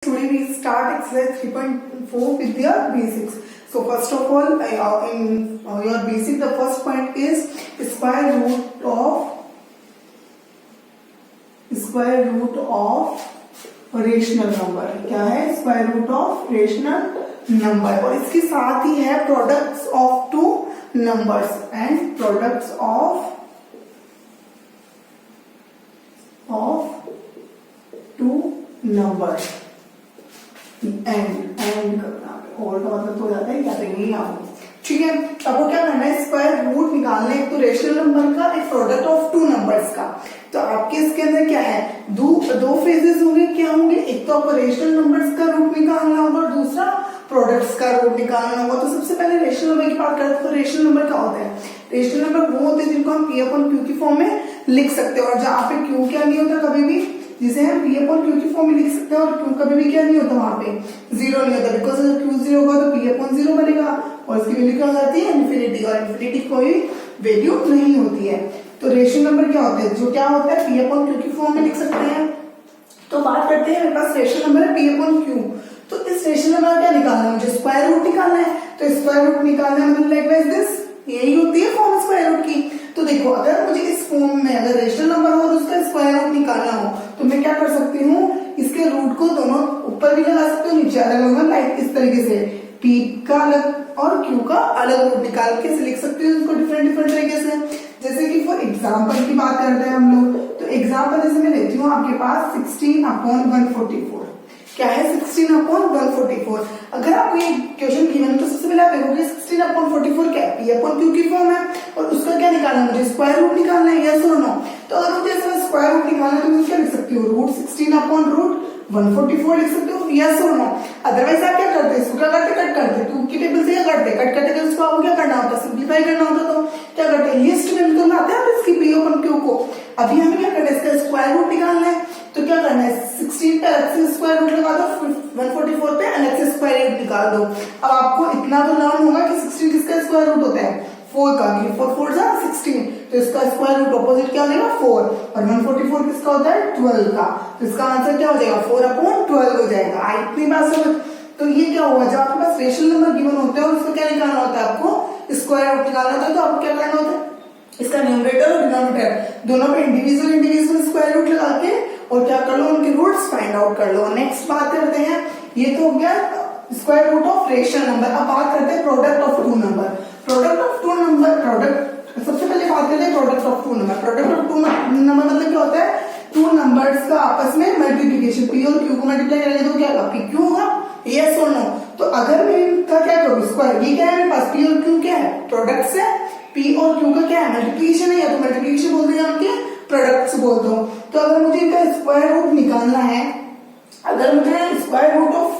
Today we start exercise 3.4 with your basics. So first of all, in your basic, the first point is square root of rational number. क्या है? Square root of rational number. और इसके साथ ही है products of two numbers and products of two numbers. And करना और का मतलब तो हो जाता है क्या करेंगे यहाँ. ठीक है, अब वो क्या करना है, स्क्वायर रूट निकालना है, एक तो रेशनल नंबर का, एक प्रोडक्ट ऑफ टू नंबर्स का. तो आपके इसके अंदर क्या है, दो फेजेस होंगे. क्या होंगे, एक तो आपको रेशनल नंबर्स का रूट निकालना होगा और दूसरा प्रोडक्ट्स का रूट निकालना होगा. तो सबसे पहले रेशनल नंबर की बात करते हैं. तो रेशनल नंबर क्या होता है? रेशनल नंबर वो होते हैं जिनको हम पी अपॉन क्यू की फॉर्म में लिख सकते हैं. और जहाँ पे क्यू क्या नहीं होता कभी भी, जिसे हम पी अपॉन क्यू की फॉर्म में लिख सकते हैं, और क्यू कभी भी क्या नहीं होता, वहां पे जीरो नहीं होता. बिकॉज अगर क्यू जीरो होगा तो पी अपॉन जीरो बनेगा और इसकी वैल्यू क्या हो जाती है, इन्फिनिटी. और इन्फिनिटी कोई वैल्यू नहीं होती है. तो रेशनल नंबर क्या होते हैं, जो क्या होता है पी अपॉन क्यू की फॉर्म में लिख सकते हैं. तो बात करते हैं, मेरे पास रेशनल नंबर है पी अपॉन क्यू. तो इस रेशनल नंबर का क्या निकालना है, मुझे स्क्वायर रूट निकालना है. तो स्क्वायर रूट निकालना है मतलब लाइक दिस, यही होती है फॉर्म स्क्वायर रूट की. तो देखो, अगर मुझे इस फॉर्म में अगर रेशनल नंबर हो और उसका स्क्वायर रूट निकालना हो तो मैं क्या कर सकती हूँ, इसके रूट को दोनों ऊपर भी लगा सकती हूँ, नीचे अलग होगा. लाइक इस तरीके से पी का अलग और क्यू का अलग रूट निकाल के लिख सकती हूँ इसको डिफरेंट तरीके से. जैसे कि फॉर एग्जाम्पल की बात करते हैं हम लोग. तो एग्जाम्पल जैसे मैं लेती हूँ, आपके पास 16/144. क्या है 16/144. अगर आपको ये क्वेश्चन गिवन है तो सबसे पहले आप देखोगे 16/44 क्या है, पी अपॉन क्यू की फॉर्म है और उसका क्या निकालना है, मुझे स्क्वायर रूट निकालना है. यस और नो. तो अगर मुझे इसका स्क्वायर रूट निकालना है तो मैं क्या लिख सकती हूँ, रूट 16/144 लिख सकते हो. यस और नो. अदरवाइज आप क्या करते हैं, इसको क्या करते, कट करते. टू की टेबल से क्या करते, कट करते. उसको आपको क्या करना होता है, सिंप्लीफाई करना होता. तो क्या करते हैं, लिस्ट में तो लाते हैं इसकी पी अपॉन क्यू को. अभी हमें क्या करना है, इसका स्क्वायर रूट निकालना है. तो क्या करना है, 16 पे अलग से स्क्वायर रूट लगा दो, 144 पे अलग से स्क्वायर रूट निकाल दो. अब आपको इतना तो लर्न होगा कि 16 किसका स्क्वायर रूट होता है, 4 का. 4 4 जा 16. तो इसका स्क्वायर रूट ऑपोजिट क्या हो जाएगा, 4. और 144 किसका होता है, 12 का. तो इसका आंसर क्या हो जाएगा, 4/12 हो जाएगा. इतनी बात समझ. तो ये क्या होगा, जब आपके पास रेशनल नंबर गिवन होते हैं और उसका क्या निकालना होता है, आपको स्क्वायर रूट निकालना होता है. तो आपको क्या करना होता है, इसका न्यूमरेटर और डिनोमिनेटर दोनों पे इंडिविजुअल स्क्वायर रूट लगा के और क्या कर लो, उनके रूट्स फाइंड आउट कर लो. नेक्स्ट बात करते हैं, ये तो हो गया square root of rational number. अब बात करते हैं प्रोडक्ट ऑफ टू नंबर. सबसे पहले बात करते हैं product of two number. Product of two number मतलब क्या होता है, टू नंबर्स का आपस में मल्टीप्लीकेशन. पी और क्यू को मल्टीप्लाई करेंगे तो क्या होगा, पी क्यू होगा. यस और नो. तो अगर मैं इनका क्या करूँ, स्क्वायर, ये क्या है मेरे पास, पी और क्यू क्या है, प्रोडक्ट्स है. पी और क्यू का क्या है, मल्टीप्लीकेशन है, या तो मल्टीप्लीकेशन बोलते हैं उनके प्रोडक्ट्स बोलते हो. तो अगर मुझे इनका स्क्वायर रूट निकालना है, अगर मुझे square root of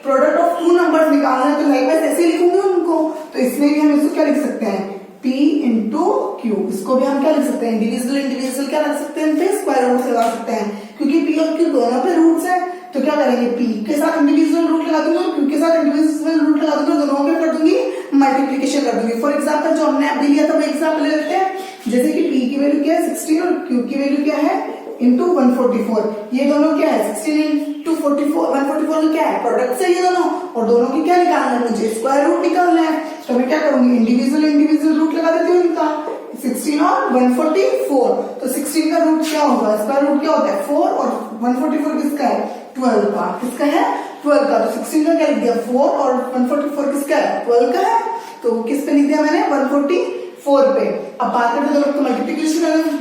product of two numbers निकालना है तो लाइकवाइज ऐसे लिखूंगी उनको. तो इसमें भी हम इसको क्या लिख सकते हैं, P इंटू क्यू. इसको भी हम क्या लिख सकते हैं, इंडिविजुअल क्या रख सकते हैं, स्क्वायर रूट लगा सकते हैं. क्योंकि P और Q दोनों पे रूट्स है. तो क्या करेंगे, P के साथ इंडिविजुअल रूट लगा दूंगी और Q के साथ इंडिविजुअल रूट लगा दूंगी, दोनों के कर दूंगी मल्टीप्लीकेशन कर दूंगी. फॉर एग्जाम्पल जो हमने अभी लिया था वो एग्जाम्पल ले लेते हैं. जैसे कि P की वैल्यू क्या है 16 और Q की वैल्यू क्या है इंटू 144. ये दोनों क्या है, 16 इंटू 144 क्या है, प्रोडक्ट है ये दोनों. और दोनों की क्या निकालना है, मुझे स्क्वायर रूट निकालना है. तो मैं क्या करूंगी, इंडिविजुअल रूट लगा देती हूँ इनका, 16 और 144. तो 16 का रूट क्या होगा, स्क्वायर रूट क्या होता है 4, और 144 किसका है, 12 का. किसका है, 12 का. तो 16 का क्या लिख दिया 4 और 144 किसका है, 12 का है. तो किस पे लिख दिया मैंने, 144 पे. अब बात करते दोनों को मल्टीप्लीकेशन करेंगे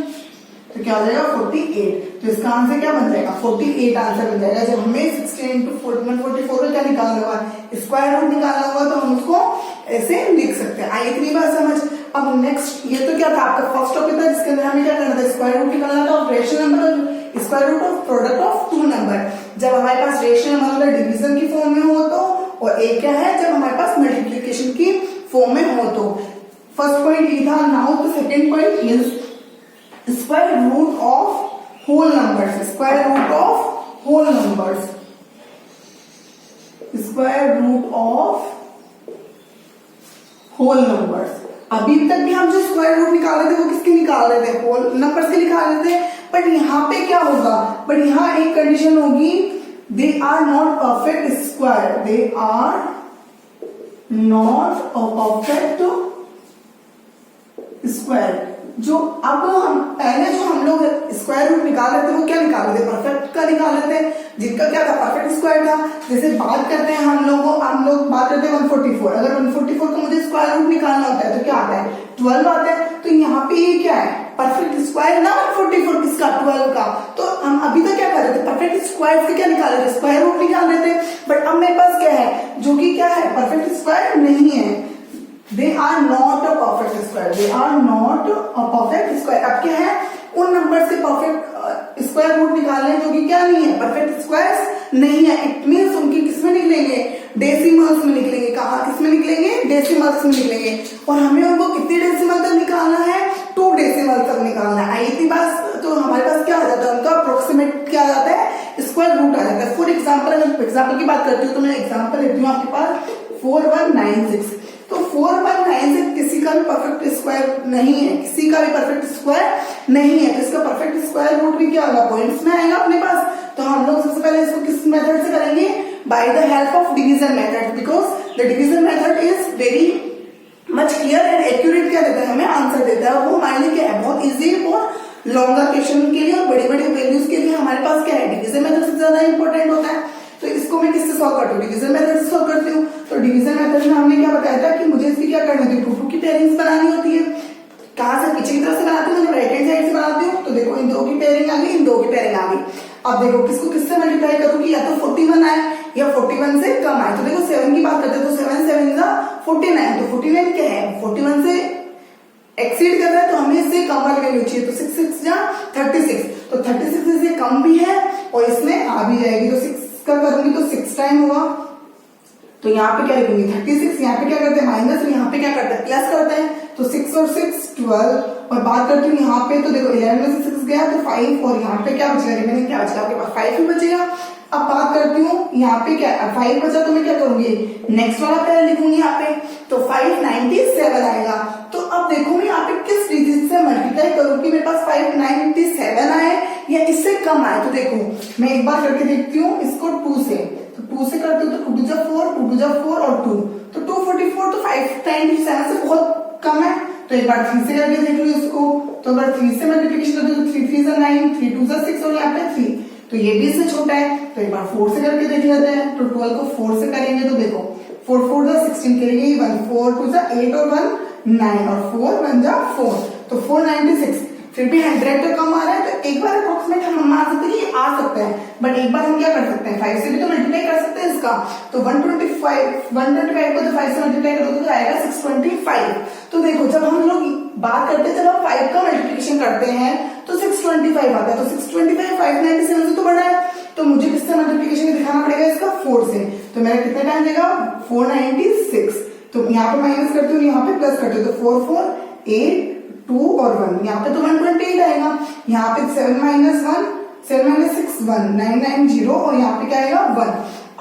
तो क्या हो जाएगा 48. तो इसका आंसर क्या बन जाएगा, 48 आंसर बन जाएगा. जब हमें 16 इंटू 144 का क्या निकालना होगा, स्क्वायर रूट निकालना होगा, तो हम उसको ऐसे लिख सकते हैं. आई इतनी बात समझ. अब नेक्स्ट, ये तो क्या था आपका फर्स्ट टॉपिक था जिसके अंदर हमें क्या करना था, स्क्वायर रूट निकालना था of rational number, square root of product of two number. जब हमारे पास रेशनल नंबर डिवीजन की फॉर्म में हो तो, और एक क्या है जब हमारे पास मल्टीप्लीकेशन की फॉर्म में हो तो. फर्स्ट पॉइंट ये था. Now the second point is square root of whole numbers. Square root of whole numbers. Square root of whole numbers. अभी तक भी हम जो स्क्वायर रूट निकाल रहे थे वो किसके निकाल रहे थे, होल नंबर्स के निकाल रहे थे. बट यहाँ पे क्या होगा, बट यहाँ एक कंडीशन होगी, they are not perfect square, they are not a perfect square. जो अब हम पहले जो हम लोग स्क्वायर रूट निकाल रहे थे वो क्या निकाल रहे थे, परफेक्ट का निकाल रहे थे, जिनका क्या था परफेक्ट स्क्वायर था। जैसे बात करते हैं हम लोग बात करते हैं 144, अगर 144 का मुझे स्क्वायर रूट निकालना होता है तो क्या आता है 12 आता है। तो यहाँ पे ये क्या है परफेक्ट स्क्वायर ना 144 किसका 12 का। तो हम अभी तक क्या कर रहे थे परफेक्ट स्क्वायर से क्या निकाल रहे थे स्क्वायर रूट निकाल रहे थे, बट अब मेरे पास क्या है जो कि क्या है परफेक्ट स्क्वायर नहीं है। They are not a perfect square. They are not a perfect square. अब क्या है उन नंबर से परफेक्ट स्क्वायर रूट निकालने जो कि क्या नहीं है परफेक्ट स्क्वायर्स नहीं है। इट मीन्स उनकी किसमें निकलेंगे डेसिमल्स में निकलेंगे। कहा किसमें निकलेंगे डेसिमल्स में निकलेंगे। और हमें उनको कितने डेसिमल तक निकालना है 2 डेसिमल तक निकालना है। इतनी बात तो हमारे पास क्या आ जाता है उनका अप्रोक्सीमेट क्या आ जाता है स्क्वायर रूट आ जाता है। फॉर एग्जाम्पल अगर एग्जाम्पल की बात करती हूँ तो मैं एग्जाम्पल लेती हूँ आपके पास 4196। तो 4196 किसी का भी परफेक्ट स्क्वायर नहीं है, किसी का भी परफेक्ट स्क्वायर नहीं है। तो इसका परफेक्ट स्क्वायर रूट भी क्या होगा पॉइंट्स में आएगा अपने पास। तो हम लोग सबसे पहले इसको किस मेथड से करेंगे by the help of division method, because the division method is very much clear and accurate क्या देता है हमें आंसर देता है। और वो हमारे लिए क्या है बहुत इजी है, बहुत लॉन्गर क्वेश्चन के लिए और बड़ी बड़ी वैल्यूज के लिए हमारे पास क्या है डिवीजन मेथड सबसे ज्यादा इंपॉर्टेंट होता है। तो इसको मैं किससे सॉल्व करती हूँ डिवीजन मेथड से सॉल्व करती हूँ। तो डिवीजन मेथड में हमने क्या बताया था कि मुझे इसकी क्या करनी होती है 2 की पेयरिंग्स बनानी होती है। कहां से पीछे की तरफ से बनाती हूँ जब राइट हैंड साइड से बनाती हूँ तो देखो इन 2 की पेयरिंग आ गई, इन 2 की पेयरिंग आ गई। अब देखो किसको किससे मल्टीप्लाई करूंगी या तो 41 आए या 41 से कम आए। तो देखो 7 की बात करते हैं तो 7 7 जा 49। तो 49 क्या है 41 से एक्सीड कर रहा है तो हमें इससे कम वाली वैल्यू चाहिए। तो 6 6 जा 36। तो 36 से कम भी है और इसमें आ भी जाएगी। तो 6 का करूंगी तो 6 टाइम हुआ। तो यहाँ पे क्या लिखूंगी 36, यहाँ पे क्या करते हैं माइनस और यहाँ पे क्या करते हैं प्लस करते हैं। तो 6 और 6 12। और बात करती हूँ यहाँ पे तो देखो 11 में से 6 गया तो 5 और यहाँ पे क्या बचेगा रिमेनिंग क्या बचेगा आपके पास 5 ही बचेगा। अब बात करती हूँ यहाँ पे क्या 5 बचा तो मैं क्या करूंगी नेक्स्ट वाला पैर लिखूंगी यहाँ पे तो 597 आएगा। तो अब देखो मैं यहाँ पे किस डिजिट से मल्टीप्लाई करूंगी मेरे पास 597 आए या इससे कम आए। तो देखो मैं एक बार करके देखती हूँ इसको 2 से, तो 2 से करती हूँ तो 2 जा 4, 2 जा 4 और 2 तो 244। तो 597 से बहुत कम है। तो एक बार 3 से करके देख लो इसको। तो अगर 3 से मल्टीप्लिकेशन करते हो तो 3 3 जा 9, 3 2 जा 6 और यहाँ पे 3 तो ये भी इससे छोटा है। तो एक बार 4 से करके देख लेते हैं। तो 12 को 4 से करेंगे तो देखो 4 4 जा 16 करेंगे 1 4 2 जा 8 और 1 9 और 4 1 जा 4 तो 496। फिर भी 100 तो कम आ रहा है। तो एक बार अप्रोक्सीमेट हम मान सकते हैं कि आ सकता है, बट एक बार हम क्या कर सकते हैं 5 से भी तो मल्टीप्लाई कर सकते हैं इसका। तो 125 को तो 5 से मल्टीप्लाई करोगे तो आएगा 625। तो देखो जब हम लोग बात करते हैं जब हम 5 का मल्टीप्लिकेशन करते हैं तो 625 आता है। तो 625 597 से तो बड़ा है। तो मुझे किससे मल्टीप्लिकेशन दिखाना पड़ेगा इसका 4 से। तो मेरा कितना टाइम देगा 496। तो यहाँ पे माइनस करती हूँ यहाँ पे प्लस करती हूँ तो 4 4 8 2 और 1 यहाँ पे तो 128 आएगा। यहाँ पे 7 माइनस 1 7 माइनस 6 1 990 और यहाँ पे क्या आएगा 1।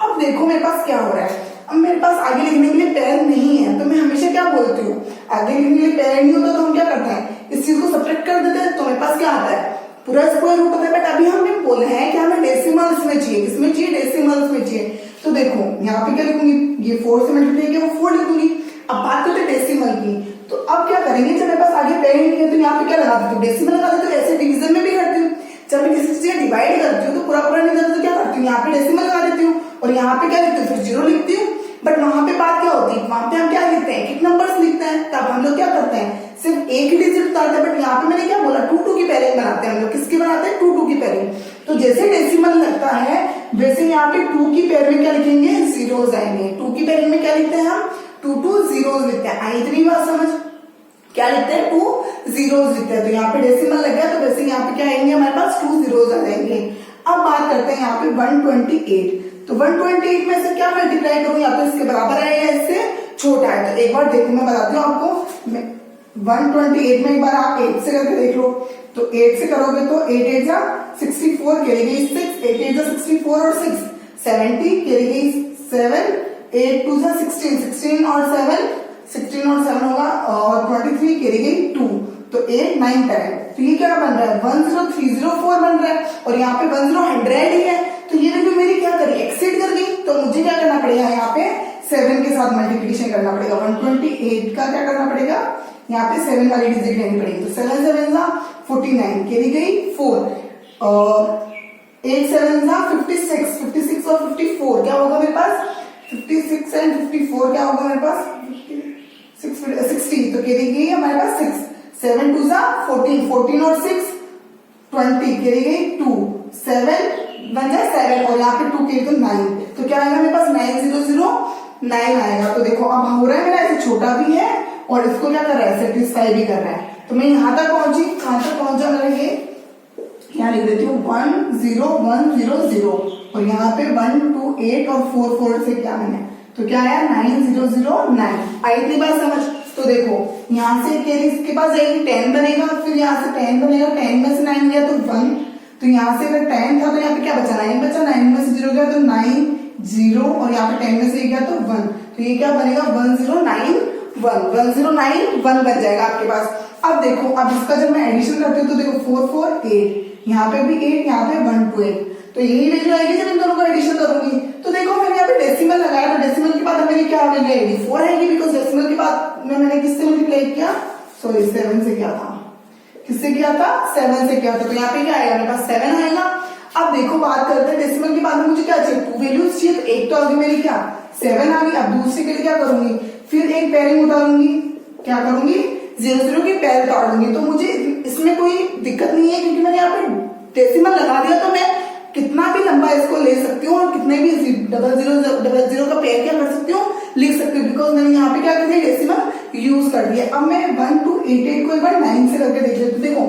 अब देखो मेरे पास क्या हो रहा है। अब मेरे पास आगे लिखने के लिए पैर नहीं है तो मैं हमेशा क्या बोलती हूँ आगे लिखने के लिए पैर नहीं होता तो हम क्या करते हैं इस चीज को सब्ट्रैक्ट कर देते हैं। तो मेरे पास क्या आता है पूरा स्क्वायर रूट होता है। बट अभी हमने बोला है कि हमें डेसिमल्स में चाहिए, किसमें चाहिए डेसिमल्स में चाहिए। तो देखो यहाँ पे क्या लिखूंगी ये 4 से मल्टीप्लाई किया वो 4 लिखूंगी। अब बात करते हैं डेसिमल की। तो अब क्या करेंगे जब मेरे पास आगे पैर नहीं है तो यहाँ पे क्या लगा देती हूँ डेसिमल लगा देती हूँ। ऐसे डिवीजन में भी करती हूँ जब मैं किसी चीज डिवाइड करती हूँ तो पूरा पूरा नहीं करती तो क्या करती हूँ यहाँ पे डेसिमल लगा देती हूँ और यहाँ पे क्या लिखती हूँ फिर 0 लिखती हूँ। बट वहां पे बात क्या होती है वहां पे हम क्या लिखते हैं एक नंबर्स लिखते हैं। तब हम लोग क्या करते हैं सिर्फ एक ही डिजिट उतारते हैं। बट यहाँ पे मैंने क्या बोला 2 2 की पेयरिंग बनाते हैं हम लोग। किसकी बनाते हैं 2 2 की पेयरिंग। तो जैसे डेसिमल लगता है वैसे यहाँ पे 2 की पेयर में क्या लिखेंगे जीरोस आएंगे। 2 की पेयरिंग में क्या लिखते हैं हम 2 2 जीरोस लिखते हैं। आई इतनी बात समझ क्या लिखते हैं 2 जीरोस लिखते हैं। तो यहाँ पे डेसिमल लग गया तो वैसे यहाँ पे क्या आएंगे हमारे पास 2 जीरोस आ जाएंगे। अब बात करते हैं यहाँ पे 128। तो 128 में से क्या मल्टीप्लाई करूं या तो इसके बराबर है या इससे छोटा है। तो एक बार देखो मैं बताती हूँ आपको 128 में एक बार आप 8 से करके देख लो। तो 8 से करोगे तो 8 8 जा 64 करेगी 6 8 8 जा 64 और 6 70 करेगी 7 8 2 जा 16 16 और 7 होगा और 23 करेगी 2 तो 8 9 10। तो ये क्या बन रहा है 10304 बन रहा है और यहाँ पे 10 100 ही है। तो ये वैल्यू मेरी क्या करी, एक्सीड कर गई। तो मुझे क्या करना पड़ेगा, यहाँ पे 7 के साथ मल्टीप्लीकेशन करना पड़ेगा। 128 का क्या करना पड़ेगा, यहाँ पे 7 वाली डिजिट लेनी पड़ेगी। तो 7 7 49 कैरी गई 4, 8 7 56 और 54 क्या होगा मेरे पास, 56 एंड 54 क्या होगा मेरे पास 60। तो कैरी गई हमारे पास 6, 7 2 14 और 6 20 कैरी गई 2, 7 बन जाए 7 और यहाँ पे 2 के तो 9। तो क्या आएगा मेरे पास 9009 आएगा। तो देखो अब हो रहा है मेरा, ऐसे छोटा भी है और इसको क्या कर रहा है, सेटिस्फाई भी कर रहा है। तो मैं यहाँ तक पहुंची, कहां तक पहुंचा मेरा ये, यहाँ लिख देती हूँ 10100 और यहाँ पे 128 और 44 से क्या मैंने, तो क्या आया 9009। आई इतनी बात समझ। तो देखो यहाँ से कैरी इसके पास जाएगी 10 बनेगा, फिर यहाँ से 10 बनेगा, 10 में से 9 गया तो 1, तो यहाँ से अगर 10 था तो यहाँ पे क्या बचा 9 बचा, 9 में से 0 गया तो 9 0 और यहाँ पे 10 में से गया तो 1, तो ये क्या बनेगा 1091 बन जाएगा आपके पास। अब देखो अब इसका जब मैं एडिशन करती हूँ तो देखो 4 4 8, यहाँ पे भी 8, यहाँ पे 1 2 8, तो यही वैल्यू आएगी जब इन दोनों को एडिशन करूंगी। तो देखो मैंने यहाँ पे डेसिमल लगाया, तो डेसिमल के बाद मेरी क्या वैल्यू आएगी 4 आएगी, बिकॉज डेसिमल के बाद में मैंने किससे मल्टीप्लाई किया, सॉरी 7 से किया था, किससे किया था 7 से किया था। तो यहाँ पे क्या आएगा मेरे पास 7 आएगा। अब देखो बात करते हैं डेसिमल के बाद में मुझे क्या चाहिए, 2 वैल्यूज चाहिए। तो एक तो आ गई मेरी क्या 7 आ गई। अब दूसरे के लिए क्या करूंगी, फिर एक पेयरिंग उतारूंगी, क्या करूंगी 0 0 की पेयर उतार दूंगी। तो मुझे इसमें कोई दिक्कत नहीं है क्योंकि मैंने यहाँ पे डेसिमल लगा दिया, तो मैं कितना भी लंबा इसको ले सकती हूँ और कितने भी 0 का पेयर क्या कर सकती हूँ, लिख सकती हूँ, बिकॉज मैंने यहाँ पे क्या कर दिया डेसिमल यूज कर दिया। अब मैं 1288 को एक बार 9 से करके देख लेती हूँ। देखो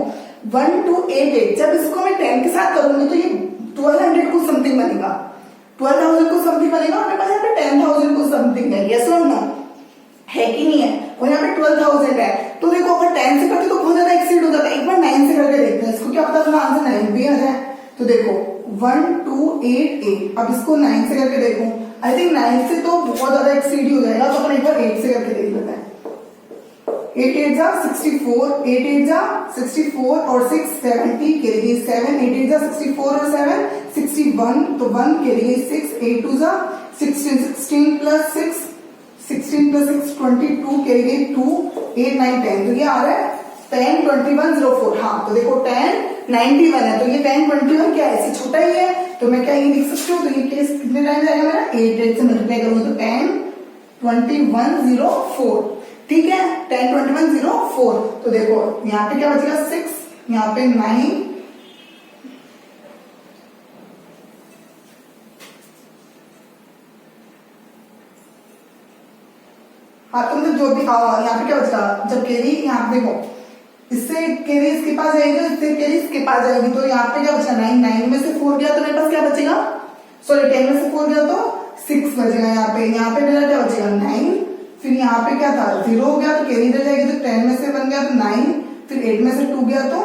1288 जब इसको मैं 10 के साथ करूंगी तो ये 1200 को समथिंग बनेगा, 12,000 को समथिंग बनेगा। मेरे पास यहाँ पे 10,000 को समथिंग है, यस और नो है कि नहीं है, और यहाँ पे 12,000 है। तो देखो अगर 10 से करते तो बहुत ज्यादा एक्सीड हो जाता है। एक बार 9 से करके देखते हैं, इसको क्या पता चला आंसर 9 भी आ जाए। तो देखो 1288, अब इसको 9 से करके देखो, आई थिंक 9 से तो बहुत ज्यादा एक्सीड हो जाएगा, तो अपन एक बार 8 से करके देख लेते हैं। 8 8 जा 64, 8 8 जा 64 और 6 70 के लिए 7, 8 8 जा 64 और 7 61, तो 1 के लिए 6, 8 2 जा 16, 16 प्लस 6 22 के लिए 2, 8 9 10, तो ये आ रहा है 10 21 04। हाँ तो देखो 10 91 है, तो ये 10 21 क्या है, इससे छोटा ही है, तो मैं क्या ये लिख सकती हूँ। तो ये केस कितने टाइम जाएगा मेरा 8 से मल्टीप्लाई करूंगा तो 10 21 04, ठीक है 10 21 04। तो देखो यहाँ पे क्या बचेगा 6, यहाँ पे 9, हाँ तो मतलब जो भी यहाँ पे क्या बचेगा, जब कैरी यहाँ पे देखो इससे कैरी इसके पास जाएगी, इससे कैरी इसके पास जाएगी, तो यहाँ पे क्या बचा 9, 9 में से 4 गया तो मेरे पास क्या बचेगा, सॉरी 10 में से 4 गया तो 6 बचेगा। यहाँ पे मेरा क्या बचेगा 9, फिर यहाँ पे क्या था 0 हो गया तो कैरी इधर जाएगी, तो 10 में से 1 गया तो 9, फिर 8 में से 2 गया तो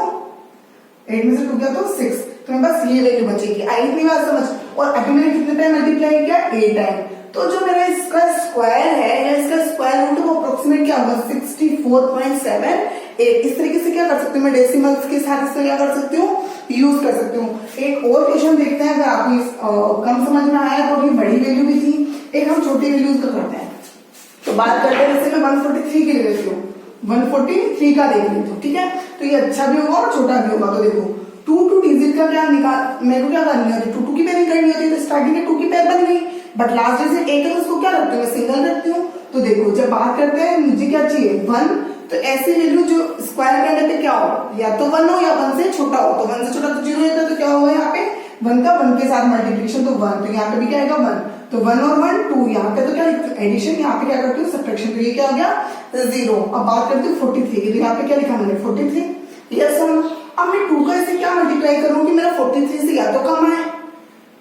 6, तो मेरे पास ये वैल्यू बचेगी। आई इतनी बात समझ। और अभी मैंने कितने टाइम मल्टीप्लाई किया 8 टाइम, तो जो मेरा इसका स्क्वायर है या इसका स्क्वायर रूट वो अप्रोक्सीमेट क्या होगा 64.78। इस तरीके से क्या कर सकती हूँ मैं डेसिमल्स के साथ इसका क्या कर सकती हूँ यूज कर सकती हूँ। एक और क्वेश्चन देखते हैं, अगर आपको कम समझ में आया तो बड़ी वैल्यू भी थी, एक हम छोटी वैल्यूज का करते हैं। तो बात करते हैं जैसे मैं 143 की ले लेती हूँ, 143 का देख लेती हूँ, ठीक है। तो ये अच्छा भी होगा और छोटा भी होगा। तो देखो 2 डिजिट का क्या निकाल, मेरे को क्या करनी होती है 2 की पेयरिंग करनी होती है, तो स्टार्टिंग में 2 की पेयर बन गई, बट लास्ट डिजिट 1 है तो उसको क्या रखती हूँ मैं सिंगल रखती हूँ। तो देखो जब बात करते हैं मुझे क्या चाहिए 1, तो ऐसी वैल्यू जो स्क्वायर के अंदर पे क्या हो, या तो 1 हो या 1 से छोटा हो। तो 1 से छोटा तो 0 होता है, तो क्या होगा यहाँ पे 1 का 1 के साथ मल्टीप्लिकेशन, तो 1, तो यहाँ पे भी क्या आएगा 1, तो 1 और 1 2, यहाँ पे तो क्या एडिशन, यहाँ पे क्या करती हूँ सब्ट्रैक्शन, तो ये क्या हो गया 0। अब बात करती हूँ 43 की, तो यहाँ पे क्या लिखा मैंने 43, यस। अब मैं 2 का इसे क्या मल्टीप्लाई करूंगी, मेरा 43 से या तो कम आए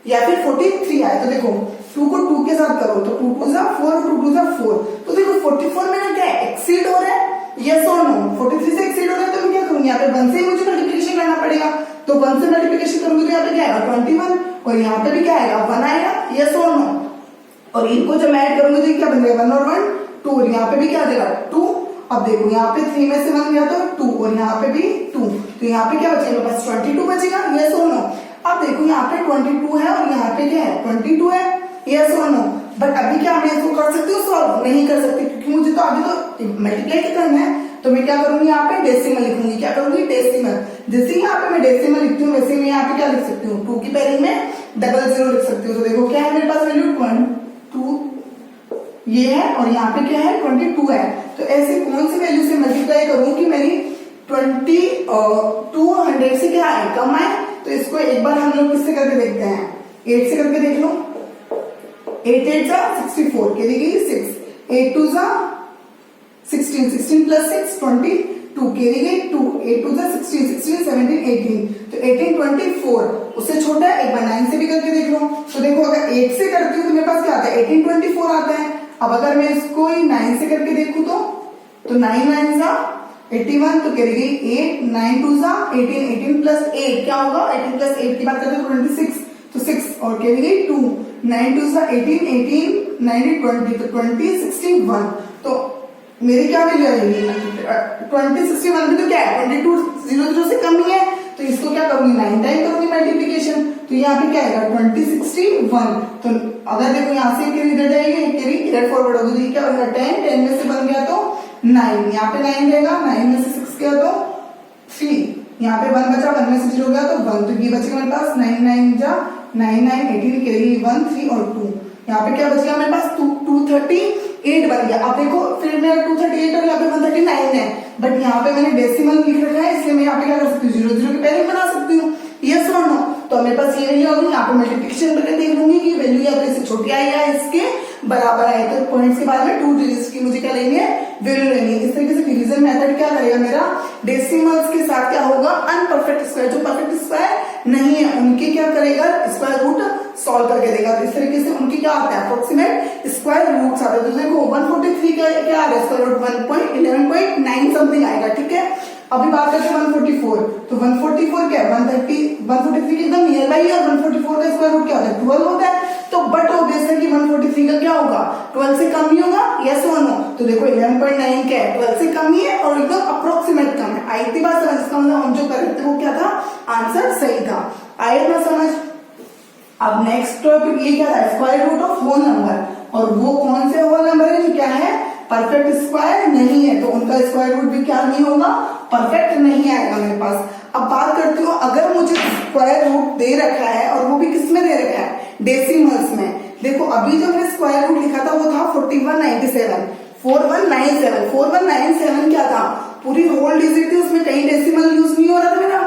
या फिर 43 आए। तो देखो 2 को 2 के साथ करो तो 2 2 जा 4, 2 2 जा 4, तो देखो 44 मेरा क्या है एक्सीड हो रहा है, यस और नो। 43 से एक्सीड हो रहा है तो मैं क्या करूंगी यहाँ पे 1 से ही मुझे मल्टीप्लिकेशन करना पड़ेगा, तो 1 से मल्टीप्लिकेशन करूंगी तो यहाँ पे क्या आएगा 21, और यहाँ पे भी क्या आएगा 1 आएगा, यस और नो। और इनको जब मैं ऐड करूंगी तो क्या बन जाएगा 1 और 1 2, और यहाँ पे भी क्या आ जाएगा 2। अब देखो यहाँ पे 3 में से 1 गया तो 2, और यहाँ पे भी 2, तो यहाँ पे क्या बचेगा मेरे पास 22 बचेगा, यस और नो। अब देखो यहाँ पे 22 है और यहाँ पे क्या है 22 है, यस और नो। बट अभी क्या मैं इसको कर सकती हूँ सॉल्व? नहीं कर सकती, क्योंकि मुझे तो अभी तो मल्टीप्लाई करना है। तो मैं क्या करूंगी यहाँ पे डेसिमल लिखूंगी। क्या करूंगी? डेसिमल। जैसे यहाँ पे मैं डेसिमल लिखती हूँ वैसे मैं यहाँ पे क्या लिख सकती हूँ? 2 की पेयरिंग में 00 लिख सकती हूँ। तो देखो क्या है मेरे पास वैल्यू 2 ये है और यहाँ पे क्या है 22 है। तो ऐसे कौन सी वैल्यू से मल्टीप्लाई करूं कि मेरी 200 से क्या आए? कम आए। तो इसको एक बार हम लोग किससे करके देखते हैं? 8 से करके देख लो। 8 8 जा 64 के दी गई 6, 8 2 जा 16, 16 प्लस 6 22 के दी गई 2, 8 2 जा 16, 16 17 18, तो 18 24 उससे छोटा है। एक बार 9 से भी करके देख लो। तो देखो अगर 8 से करती हूँ तो मेरे पास क्या आता है? 18 24 आता है। अब अगर मैं इसको 9 से करके देखूं तो 9 9 जा 81, तो कह गई 8, 9 2 जा 18, 18 प्लस 8 क्या होगा? 18 प्लस 8 की बात करते हैं तो 26, तो 6 और कह गई 2, 9 2 जा 18, 18 9 20, तो 20 61। तो मेरी क्या वैल्यू आएगी? 20 61 में तो क्या है 22 00 से कम ही है। तो इसको क्या करूंगी? 9 टाइम करूंगी मल्टीप्लीकेशन। तो यहाँ पे क्या आएगा 20 61। तो अगर देखो यहाँ से कैरी इधर जाएगी, कैरी इधर फॉरवर्ड होगी, तो क्या होगा 10, 10 में से बन गया तो 9, यहाँ पे 9 रहेगा, 9 में से 6 गया तो 3, यहाँ पे 1 बचा, 1 में से 0 गया तो 1, तो ये बचेगा मेरे पास 9 9 जा 9 9 18 कैरी 1 3 और 2, यहाँ पे क्या बच गया मेरे पास 238 बन गया। अब देखो फिर मेरा 238 और यहाँ पे 139 है, बट यहाँ पे मैंने डेसिमल लिख रखा है इसलिए मैं यहाँ पे क्या कर सकती हूँ 0 0 की पेयरिंग बना सकती हूँ, यस और नो। तो मेरे पास ये वैल्यू होगी, यहाँ पे मल्टीप्लिकेशन करके देख लूंगी कि वैल्यू यहाँ पे इससे छोटी आई या इसके बराबर आई। तो पॉइंट्स के बाद में 2 डिजिट्स की मुझे क्या लेनी है? वैल्यू लेनी है। इस तरीके से डिवीजन मेथड क्या करेगा मेरा? डेसिमल्स के साथ क्या होगा? अनपरफेक्ट स्क्वायर, जो परफेक्ट स्क्वायर नहीं है उनके क्या करेगा? स्क्वायर रूट सॉल्व करके देगा। तो इस तरीके से उनकी क्या आता है? अप्रोक्सीमेट स्क्वायर रूट्स आते हैं। तो देखो 143 का क्या आ रहा है? स्क्वायर रूट 1.11.9 समथिंग आएगा, ठीक है। अभी बात करते हैं 144, तो 144 क्या है? 143 के एकदम नियर बाई है और 144 का स्क्वायर रूट क्या होता है? 12 होता है। तो बट ऑब्वियस है कि 143 का क्या होगा? 12 से कम ही होगा, यस और नो। तो देखो 11.9 क्या है? 12 से कम ही है और एकदम अप्रोक्सीमेट कम है। आई थी बात समझ, इसका मतलब हम जो कर रहे थे वो क्या था? आंसर सही था। आए ना समझ? अब नेक्स्ट टॉपिक ये क्या था? Square root of whole number, और वो कौन से होल नंबर है जो क्या है? परफेक्ट स्क्वायर नहीं है, तो उनका स्क्वायर रूट भी क्या नहीं होगा? परफेक्ट नहीं आएगा मेरे पास। अब बात करती हूँ, अगर मुझे स्क्वायर रूट दे रखा है और वो भी किस में दे रखा है? डेसिमल्स में। देखो अभी जो मैंने स्क्वायर रूट लिखा था वो था 4197, 4197, 4197 क्या था? पूरी होल डिजिट थी, उसमें कहीं डेसिमल यूज नहीं हो रहा था मेरा।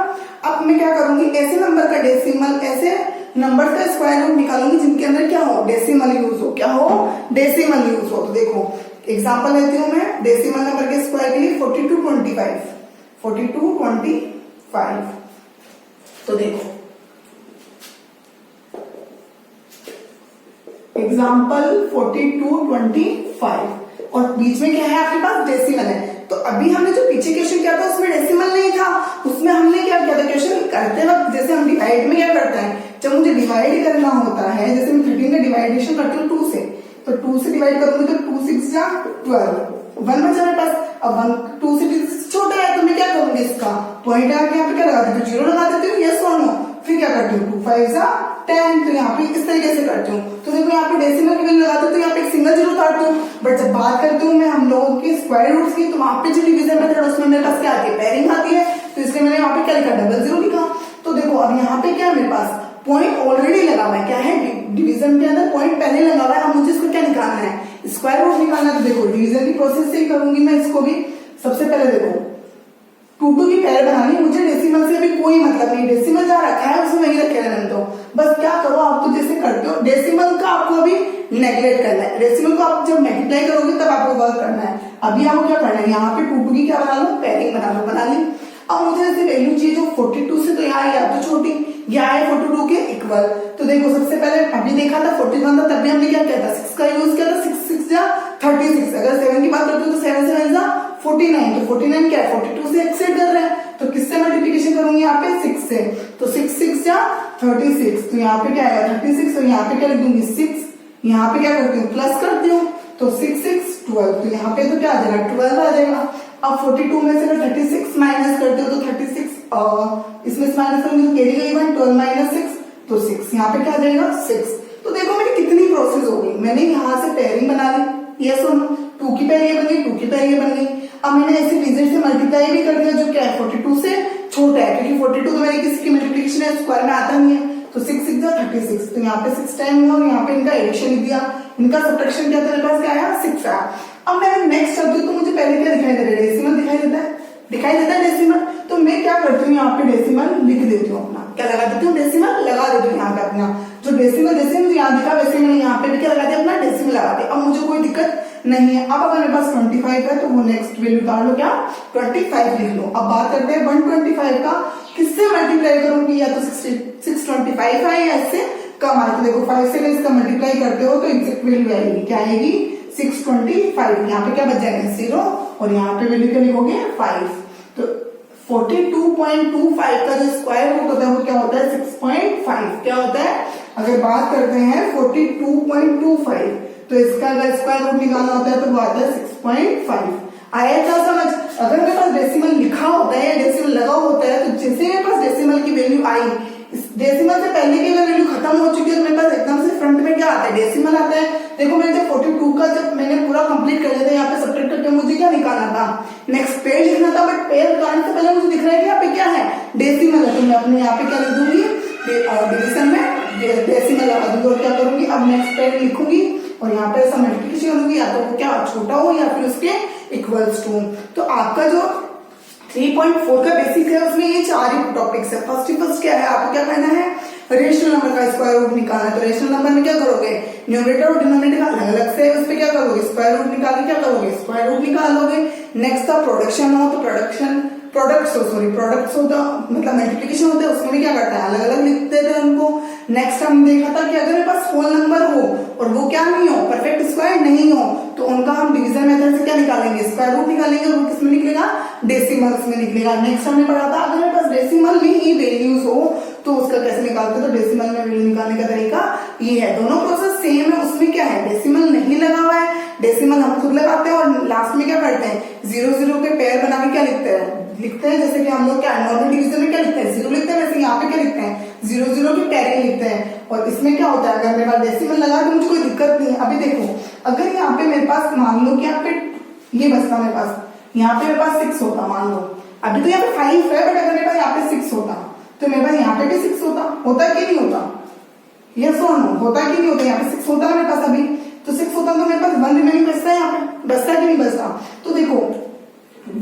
अब मैं क्या करूंगी? ऐसे नंबर का डेसिमल, ऐसे नंबर का स्क्वायर रूट निकालूंगी जिनके अंदर क्या हो? डेसिमल यूज हो। क्या हो? डेसिमल यूज हो। तो देखो एग्जांपल लेती हूं मैं डेसिमल नंबर के स्क्वायर के लिए 4225, 4225। तो देखो एग्जाम्पल 4225 और बीच में क्या है आपके पास? डेसिमल है। तो अभी हमने जो पीछे क्वेश्चन किया था उसमें डेसिमल नहीं था, उसमें हमने क्या किया था? क्वेश्चन करते वक्त जैसे हम डिवाइड में क्या करते हैं, जब मुझे डिवाइड करना होता है, जैसे मैं 13 का डिवाइडेशन करती हूँ 2 से, तो 2 से डिवाइड करूंगी तो 2 6 जा 12, 1 बचा मेरे पास। अब 2 से छोटा है तो मैं क्या करूंगी? इसका पॉइंट आके यहाँ पे क्या लगा देती हूँ? 0 लगा देती हूँ, यस और नो। फिर क्या करती हूँ? 2 5 जा 10, तो यहाँ पे इस तरीके से करती हूँ। तो देखो यहाँ पे डेसिमल की वैल्यू लगाती हूँ तो यहाँ पे एक सिंगल जीरो काटती हूँ, बट जब बात करती हूँ मैं हम लोगों की स्क्वायर रूट्स की, तो वहां पे जो डिवीजन मेथड उसमें मेरे पास क्या आती है? पेयरिंग आती है। तो इसलिए मैंने यहाँ पे क्या लिखा? 00 लिखा। तो देखो अब यहाँ पे क्या है मेरे पास? पॉइंट ऑलरेडी लगा हुआ है। क्या है? डिवीजन के अंदर पॉइंट पहले लगा हुआ है। अब मुझे इसको क्या निकालना है? स्क्वायर रूट निकालना है। तो देखो डिवीजन की प्रोसेस से ही करूंगी मैं इसको भी। सबसे पहले देखो 2 की पेयर बनानी, मुझे डेसिमल से भी कोई मतलब नहीं, डेसिमल जहाँ रखा है उसमें वही रखे रहने दो। बस क्या करो आप तो जैसे करते हो, डेसिमल का आपको अभी नेग्लेक्ट करना है। डेसिमल को आप जब मल्टीप्लाई करोगे तब आपको वर्क करना है। अभी आपको क्या करना है? यहाँ पे 2 की क्या बना लो? पेयरिंग बना ली। अब मुझे ऐसी वैल्यू चाहिए जो 42 से, तो यहाँ या तो छोटी या है 42 के इक्वल। तो देखो सबसे पहले अभी देखा था 41 था, तब भी हमने क्या किया था? 6 का यूज किया था। 6 6 जा 36। अगर 7 की बात करते हो तो 7 7 जा 49, तो 49 क्या है? 42 से एक्सेड कर रहे हैं, तो किससे मल्टीप्लिकेशन करूंगी? यहाँ पे 6 से। तो 6 6 जा 36, तो यहाँ पे क्या आएगा? 36। तो यहाँ पे क्या लिख दूंगी? 6, यहाँ पे क्या करती हूँ? प्लस करती हूँ, तो 6 6 12, तो यहाँ पे तो क्या आ जाएगा? 12 आ जाएगा। अब 42 में से अगर 36 माइनस करते हो तो 36 इसमें से माइनस करेंगे तो कैरी गई 1, 12 माइनस 6 तो 6, यहाँ पे क्या आ जाएगा 6। तो देखो मेरी कितनी प्रोसेस हो गई, मैंने यहाँ से पेयरिंग बना ली, ये सुनो 2 की पेयर ये बन गई, 2 की पेयर ये बन गई। अब मैंने ऐसे डिजिट से मल्टीप्लाई भी कर दिया जो क्या है 42 से छोटा है, क्योंकि 42 तो मेरी किसी की मल्टीप्लिकेशन है, स्क्वायर में आता नहीं है, तो 6 6 जा 36, तो यहाँ पे 6 टाइम हुआ, यहाँ पे इनका एडिशन लिख दिया, इनका सब्ट्रैक्शन क्या था, मेरे पास क्या आया 6 आया। अब मैं नेक्स्ट करती हूँ तो मुझे पहले क्या दिखाई दे रहा है, डेसिमल दिखाई देता है डेसिमल, तो मैं क्या करती हूँ यहाँ पे डेसिमल लिख देती हूँ अपना, क्या लगा देती हूँ डेसिमल लगा देती हूँ यहाँ पे अपना, जो डेसिमल जैसे मुझे यहाँ दिखा वैसे मैंने यहाँ पे भी क्या लगा दिया अपना डेसिमल लगा दिया। अब मुझे कोई दिक्कत नहीं है। अब अगर मेरे पास 25 है तो वो नेक्स्ट वैल्यू डाल लो, क्या 25 लिख लो। अब बात करते हैं 125 का किससे मल्टीप्लाई करूंगी, या तो 625 है या इससे कम आए, तो देखो 5 से इसका मल्टीप्लाई करते हो तो एग्जैक्ट वैल्यू आएगी, क्या आएगी 625। यहाँ पे क्या बच जाएगा 0 और यहाँ पे वैल्यू क्या लिखोगे 5। तो 42.25 का जो स्क्वायर रूट होता है वो क्या होता है 6.5, क्या होता है। अगर बात करते हैं 42.25 तो इसका अगर स्क्वायर रूट निकालना होता है तो वो आता है 6.5। आया क्या समझ। अगर मेरे पास डेसिमल लिखा होता है या डेसिमल लगा होता है तो जैसे मेरे पास डेसिमल की वैल्यू आई, डेसिमल से पहले की वैल्यू खत्म हो चुकी है तो मेरे पास एकदम से फ्रंट में क्या आता है डेसिमल आता है। देखो मैंने जब 42 का जब मैंने पूरा कंप्लीट कर लिया था, यहाँ पे सब्ट्रैक्ट करके मुझे क्या निकालना था, नेक्स्ट पेयर लिखना था, बट पेयर निकालने से पहले मुझे दिख रहा है कि यहाँ पे क्या है डेसिमल है, तो मैं अपने यहाँ पे क्या लिख दूंगी डिवीजन में डेसिमल लगा दूंगी और क्या करूंगी अब नेक्स्ट पेयर लिखूंगी और यहाँ पे ऐसा मल्टीप्लिकेशन करूंगी, या तो वो क्या छोटा हो या फिर उसके इक्वल्स टू। तो आपका जो 3.4 का बेसिक है उसमें ये 4 ही टॉपिक्स है। फर्स्ट क्या है, आपको क्या करना है रेशनल नंबर का स्क्वायर रूट निकालना है। तो रेशनल नंबर में क्या करोगे, न्यूमरेटर और डिनोमिनेटर अलग अलग से उस पर क्या करोगे स्क्वायर रूट निकाल के क्या करोगे स्क्वायर रूट निकालोगे। नेक्स्ट था प्रोडक्शन हो तो प्रोडक्ट्स हो तो मतलब मल्टीप्लिकेशन होता है उसमें भी क्या करता है अलग अलग लिख देते हैं उनको। नेक्स्ट हम देखा था कि अगर मेरे पास होल नंबर हो और वो क्या नहीं हो परफेक्ट स्क्वायर नहीं हो तो उनका हम डिवीजन मेथड से क्या निकालेंगे स्क्वायर रूट निकालेंगे और वो किसमें निकलेगा डेसिमल्स में निकलेगा। नेक्स्ट हमने पढ़ा था अगर मेरे पास डेसिमल में ही वैल्यूज हो तो उसका कैसे निकालते हैं, तो डेसिमल में वैल्यू निकालने का तरीका ये है। दोनों प्रोसेस सेम है, उसमें क्या है डेसिमल नहीं लगा हुआ है, डेसिमल हम खुद लगाते हैं और लास्ट में क्या करते हैं 0 0 के पेयर बना के क्या लिखते हैं जैसे कि हम लोग क्या नॉर्मल डिवीजन में क्या लिखते हैं 0 लिखते हैं, वैसे यहाँ पे क्या लिखते हैं 0 0 की पेयरिंग लिखते हैं। और इसमें क्या होता है अगर मेरे पास डेसिमल लगा तो मुझे कोई दिक्कत नहीं है। अभी देखो अगर यहाँ पे मेरे पास मान लो कि यहाँ पे ये बचता मेरे पास यहाँ पे मेरे पास 6 होता, मान लो अभी तो यहाँ पे 5 है बट अगर मेरे पास यहाँ पे 6 होता तो मेरे पास यहाँ पे भी 6 होता कि नहीं होता, ये सुनो होता कि नहीं होता, यहाँ पे 6 होता मेरे पास अभी तो 6 होता तो मेरे पास 1 रिमेनिंग बचता है, यहाँ पे बचता कि नहीं बचता। तो देखो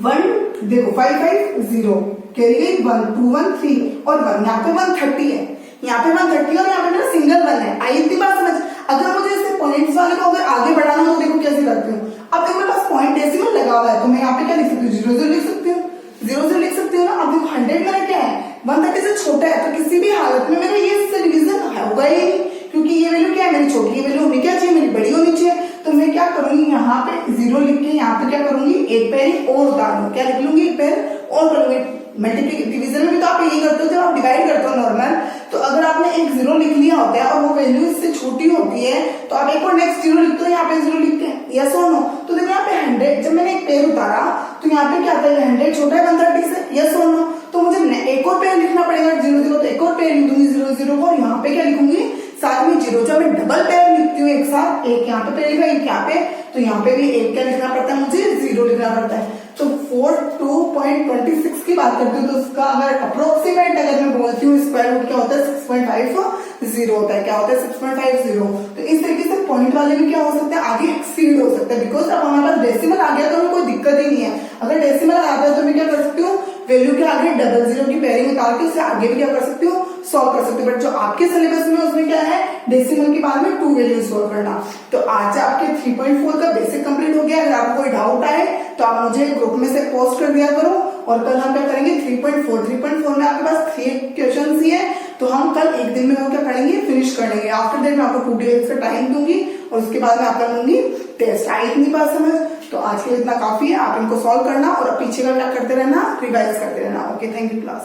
1 देखो 5 5 0 कैरी गई 1 2 1 3 और 1 यहाँ पे 130 है, यहाँ पे 130 और यहाँ पे मेरा सिंगल 1 है। आई इतनी बात समझ। अगर मुझे इसे पॉइंट्स वाले को अगर आगे बढ़ाना हो तो देखो कैसे करती हूँ। अब देखो मेरे पास पॉइंट डेसिमल लगा हुआ है तो मैं यहाँ पे क्या लिख सकती हूँ 0 0 लिख सकती हूँ, 0 0 लिख सकती हूँ ना। अब देखो 100 मेरा क्या है 130 से छोटा है तो किसी भी हालत में मेरा ये इससे डिवीजन होगा ही नहीं, क्योंकि ये वैल्यू क्या है मेरी छोटी, ये वैल्यू होनी क्या चाहिए मेरी बड़ी होनी चाहिए। तो मैं क्या करूंगी यहाँ पे 0 लिख के यहाँ पे क्या करूंगी एक पेयर और उतार लूँ, क्या लिख लूंगी एक पेयर और करूंगी। मल्टीप्लिकेशन डिवीजन में भी तो आप यही करते हो जब आप डिवाइड करते हो नॉर्मल, तो अगर आपने एक 0 लिख लिया होता है और वो वैल्यू इससे छोटी होती है तो आप एक और नेक्स्ट 0 लिखते हो, यहाँ पे 0 लिखते हैं यस और नो। तो देखो यहाँ पे 100 जब मैंने एक पेयर उतारा तो यहाँ पे क्या आता है 100 छोटा है 130 से यस और नो, तो मुझे एक और पेयर लिखना पड़ेगा 0 0 तो एक और पेयर लिख दूंगी 0 0 और यहाँ पे क्या लिखूंगी साथ में 0। जब मैं डबल पेयर लिखती हूँ एक साथ, एक यहाँ पे पेयर लिखा एक यहाँ पे, तो यहाँ पे भी एक क्या लिखना पड़ता है मुझे 0 लिखना पड़ता है। तो 42.26 की बात करती हूँ तो उसका अगर अप्रोक्सीमेट अगर मैं बोलती हूँ स्क्वायर रूट क्या होता है 6.50 होता है, क्या होता है 6.50। तो इस तरीके से पॉइंट वाले भी क्या हो सकते हैं आगे एक्सीड हो सकते हैं, बिकॉज अब हमारे पास डेसिमल आ गया तो हमें कोई दिक्कत ही नहीं है। अगर डेसिमल आता है तो मैं क्या कर सकती हूँ वैल्यू के आगे 00 की पेयरिंग उतार के उससे आगे भी क्या कर सकती हूँ सॉल्व कर सकते हो। बट जो आपके सिलेबस में उसमें क्या है डेसिमल के बाद में 2 वैल्यू सॉल्व करना। तो आज आपके 3.4 का बेसिक कंप्लीट हो गया। अगर आपको कोई डाउट आए तो आप मुझे ग्रुप में से पोस्ट कर दिया करो और कल हम क्या करेंगे 3.4 में आपके पास 3 क्वेश्चन ही है तो हम कल एक दिन में वो क्या करेंगे फिनिश कर लेंगे। आफ्टर दैट मैं आपको 2 डेज का टाइम दूंगी और उसके बाद मैं आपका लूंगी टेस्ट। आई इतनी बात समझ। तो आज के लिए इतना काफी है, आप इनको सॉल्व करना और पीछे का क्या करते रहना रिवाइज करते रहना। Okay thank you class.